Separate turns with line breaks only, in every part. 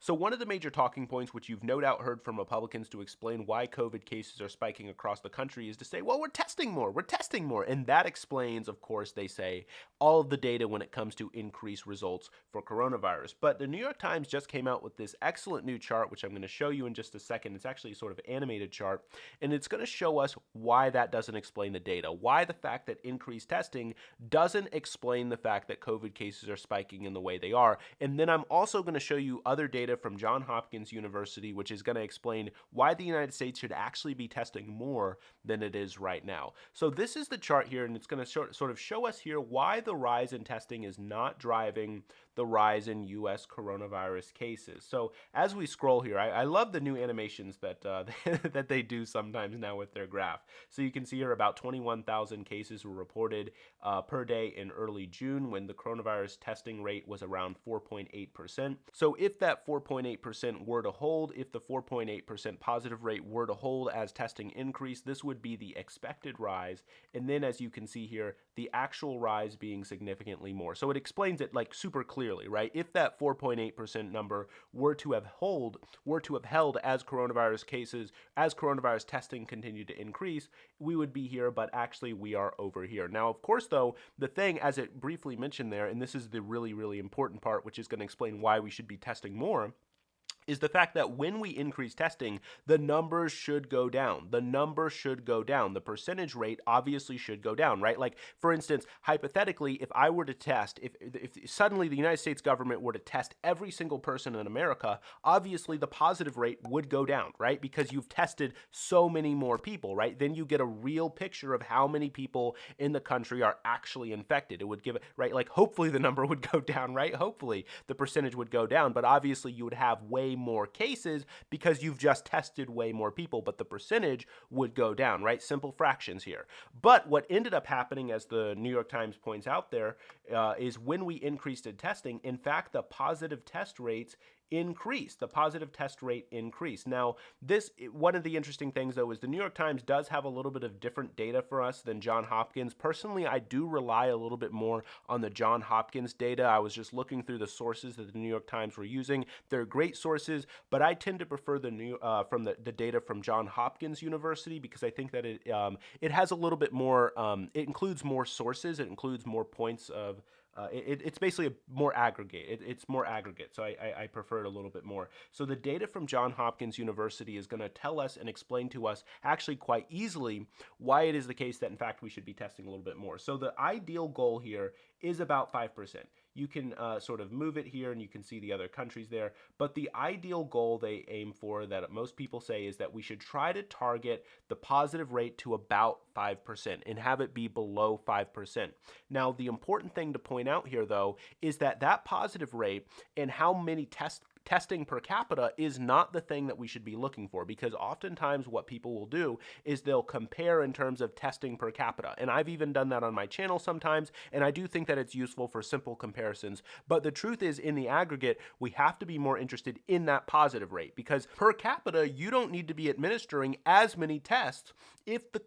So, one of the major talking points, which you've no doubt heard from Republicans to explain why COVID cases are spiking across the country, is to say, well, we're testing more, we're testing more. And that explains, of course, they say, all of the data when it comes to increased results for coronavirus. But the New York Times just came out with this excellent new chart, which I'm going to show you in just a second. It's actually a sort of animated chart, and it's going to show us why that doesn't explain the data, why the fact that increased testing doesn't explain the fact that COVID cases are spiking in the way they are. And then I'm also going to show you other data from John Hopkins University, which is going to explain why the United States should actually be testing more than it is right now. So this is the chart here, and it's going to sort of show us here why the rise in testing is not driving the rise in U.S. coronavirus cases. So as we scroll here, I love the new animations that that they do sometimes now with their graph. So you can see here about 21,000 cases were reported per day in early June when the coronavirus testing rate was around 4.8%. So if that 4.8% were to hold, if the 4.8% positive rate were to hold as testing increased, this would be the expected rise. And then as you can see here, the actual rise being significantly more. So it explains it like super clearly, right? If that 4.8% number were to have held as coronavirus cases, as coronavirus testing continued to increase, we would be here, but actually we are over here. Now, of course, though, the thing, as it briefly mentioned there, and this is the really, really important part, which is going to explain why we should be testing more, is the fact that when we increase testing, the numbers should go down. The number should go down. The percentage rate obviously should go down, right? Like, for instance, hypothetically, if I were to test, if suddenly the United States government were to test every single person in America, obviously the positive rate would go down, right? Because you've tested so many more people, right? Then you get a real picture of how many people in the country are actually infected. It would give it, right? Like, hopefully the number would go down, right? Hopefully the percentage would go down, but obviously you would have way more cases because you've just tested way more people, but the percentage would go down, right? Simple fractions here. But what ended up happening, as the New York Times points out there, is when we increased in testing, in fact, the positive test rates increased. The positive test rate increased. Now, one of the interesting things, though, is the New York Times does have a little bit of different data for us than John Hopkins. Personally, I do rely a little bit more on the John Hopkins data. I was just looking through the sources that the New York Times were using. They're great sources, but I tend to prefer the data from John Hopkins University because I think that it has a little bit more. It includes more sources. It includes more points of. It's basically more aggregate. It's more aggregate, so I prefer it a little bit more. So the data from John Hopkins University is going to tell us and explain to us actually quite easily why it is the case that, in fact, we should be testing a little bit more. So the ideal goal here is about 5%. You can sort of move it here and you can see the other countries there. But the ideal goal they aim for, that most people say, is that we should try to target the positive rate to about 5% and have it be below 5%. Now, the important thing to point out here, though, is that that positive rate and how many testing per capita is not the thing that we should be looking for, because oftentimes what people will do is they'll compare in terms of testing per capita. And I've even done that on my channel sometimes, and I do think that it's useful for simple comparisons. But the truth is, in the aggregate, we have to be more interested in that positive rate, because per capita, you don't need to be administering as many tests if the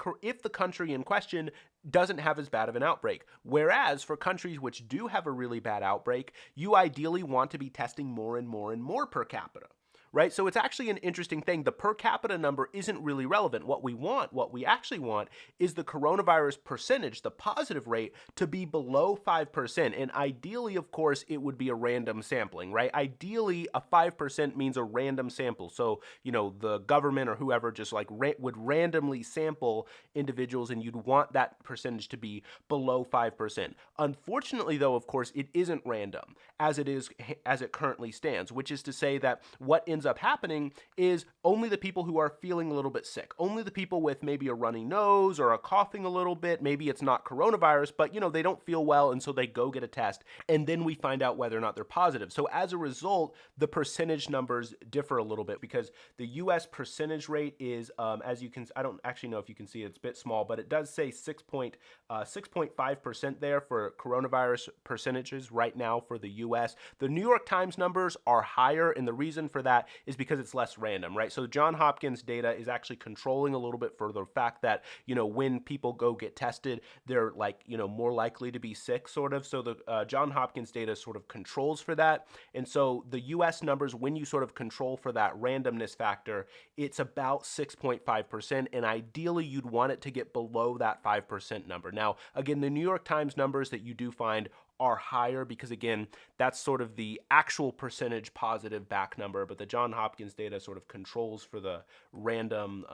country in question doesn't have as bad of an outbreak. Whereas for countries which do have a really bad outbreak, you ideally want to be testing more and more and more per capita. Right? So it's actually an interesting thing. The per capita number isn't really relevant. What we actually want is the coronavirus percentage, the positive rate, to be below 5%. And ideally, of course, it would be a random sampling, right? Ideally, a 5% means a random sample. So, the government or whoever just would randomly sample individuals, and you'd want that percentage to be below 5%. Unfortunately, though, of course, it isn't random as it currently stands, which is to say that what ends up happening is only the people who are feeling a little bit sick, only the people with maybe a runny nose or a coughing a little bit, maybe it's not coronavirus, but they don't feel well, and so they go get a test, and then we find out whether or not they're positive. So as a result, the percentage numbers differ a little bit, because the U.S. percentage rate is, as you can, I don't actually know if you can see it, it's a bit small, but it does say 6.5% there for coronavirus percentages right now for the U.S. The New York Times numbers are higher, and the reason for that that is because it's less random, right? So John Hopkins data is actually controlling a little bit for the fact that, when people go get tested, they're like, more likely to be sick, sort of. So the John Hopkins data sort of controls for that. And so the US numbers, when you sort of control for that randomness factor, it's about 6.5%. And ideally, you'd want it to get below that 5% number. Now, again, the New York Times numbers that you do find are higher because, again, that's sort of the actual percentage positive back number, but the John Hopkins data sort of controls for the random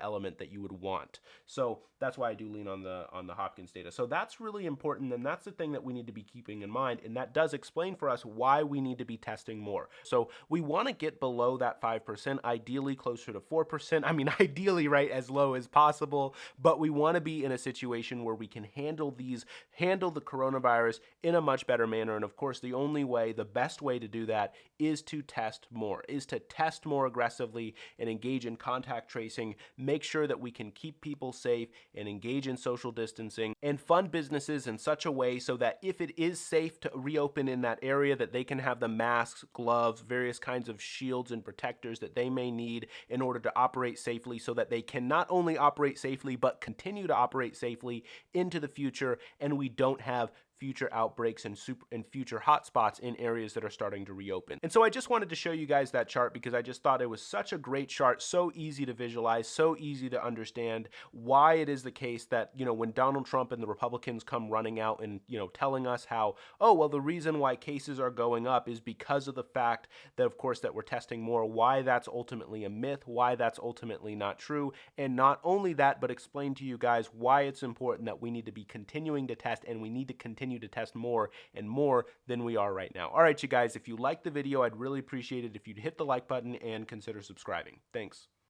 element that you would want. So that's why I do lean on the Hopkins data. So that's really important, and that's the thing that we need to be keeping in mind, and that does explain for us why we need to be testing more. So we want to get below that 5%, ideally closer to 4%. I mean, ideally, right, as low as possible, but we want to be in a situation where we can handle the coronavirus in a much better manner. And of course, the best way to do that is to test more aggressively and engage in contact tracing, make sure that we can keep people safe and engage in social distancing and fund businesses in such a way so that if it is safe to reopen in that area, that they can have the masks, gloves, various kinds of shields and protectors that they may need in order to operate safely, so that they can not only operate safely, but continue to operate safely into the future, and we don't have future outbreaks and future hotspots in areas that are starting to reopen. And so I just wanted to show you guys that chart because I just thought it was such a great chart, so easy to visualize, so easy to understand why it is the case that, when Donald Trump and the Republicans come running out and, telling us how, oh, well, the reason why cases are going up is because of the fact that, of course, that we're testing more, why that's ultimately a myth, why that's ultimately not true. And not only that, but explain to you guys why it's important that we need to be continuing to test, and we need to continue to test more and more than we are right now. All right, you guys, if you liked the video, I'd really appreciate it if you'd hit the like button and consider subscribing. Thanks.